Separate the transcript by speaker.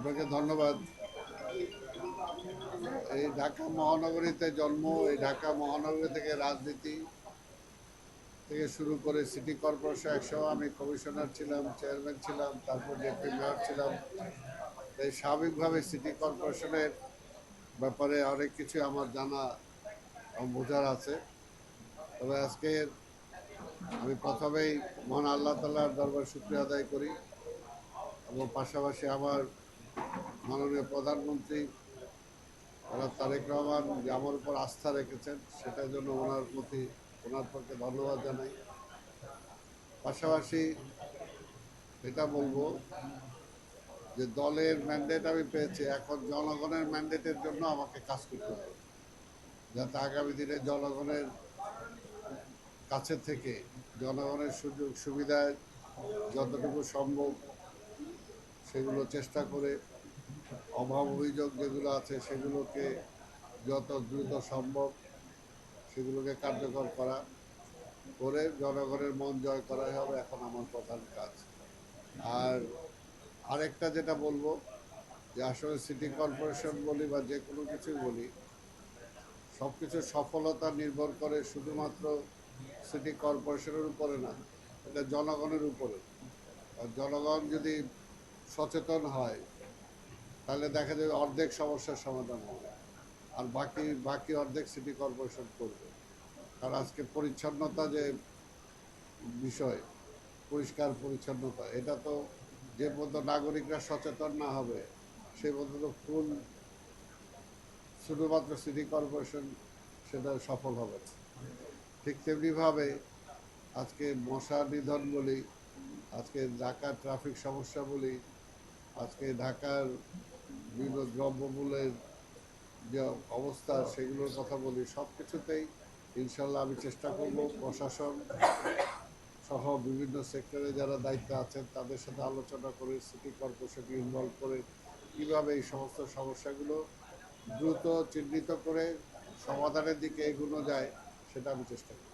Speaker 1: আপনাকে ধন্যবাদ। এই ঢাকা মহানগরীতে জন্ম, এই ঢাকা মহানগরী থেকে রাজনীতি থেকে শুরু করে সিটি কর্পোরেশন, একসময় আমি কমিশনার ছিলাম, চেয়ারম্যান ছিলাম, তারপর ডেপুটি মেয়র ছিলাম। তাই স্বাভাবিকভাবে সিটি কর্পোরেশনের ব্যাপারে অনেক কিছু আমার জানা বোঝার আছে। তবে আজকে আমি প্রথমেই মহান আল্লাহ তাআলার দরবার শুকরিয়া আদায় করি এবং পাশাপাশি আমার মাননীয় প্রধানমন্ত্রী তারেক রহমান যে আমার উপর আস্থা রেখেছেন সেটার জন্য ওনার পক্ষে ধন্যবাদ জানাই। পাশাপাশি এটা বলবো যে দলের ম্যান্ডেট আমি পেয়েছি, এখন জনগণের ম্যান্ডেটের জন্য আমাকে কাজ করতে হবে, যাতে আগামী দিনে জনগণের কাছে থেকে জনগণের সুযোগ সুবিধায় যতটুকু সম্ভব সেগুলো চেষ্টা করে, অভাব অভিযোগ যেগুলো আছে সেগুলোকে যত দ্রুত সম্ভব সেগুলোকে কার্যকর করা, করে জনগণের মন জয় করাই হবে এখন আমার প্রধান কাজ। আর আরেকটা যেটা বলবো যে আসলে সিটি কর্পোরেশন বলি বা যে কোনো কিছুই বলি, সব কিছুর সফলতা নির্ভর করে শুধুমাত্র সিটি কর্পোরেশনের উপরে না, এটা জনগণের উপরে। আর জনগণ যদি সচেতন হয় তাহলে দেখা যাবে অর্ধেক সমস্যার সমাধান হবে, আর বাকি বাকি অর্ধেক সিটি কর্পোরেশন করবে। কারণ আজকে পরিচ্ছন্নতা যে বিষয়, পরিষ্কার পরিচ্ছন্নতা, এটা তো যে পর্যন্ত নাগরিকরা সচেতন না হবে সে পর্যন্ত ফুল শুধুমাত্র সিটি কর্পোরেশন সেটা সফল হবে না। ঠিক তেমনিভাবে আজকে মশা নিধন বলি, আজকে ঢাকার ট্রাফিক সমস্যা বলি, আজকে ঢাকার বিভিন্ন দ্রব্যমূল্যের যে অবস্থা সেগুলোর কথা বলি, সব কিছুতেই ইনশাল্লাহ আমি চেষ্টা করব প্রশাসন সহ বিভিন্ন সেক্টরে যারা দায়িত্বে আছেন তাদের সাথে আলোচনা করে সিটি কর্পোরেশনকে ইনভলভ করে কীভাবে এই সমস্ত সমস্যাগুলো দ্রুত চিহ্নিত করে সমাধানের দিকে এগোনো যায় সেটা আমি চেষ্টা করি।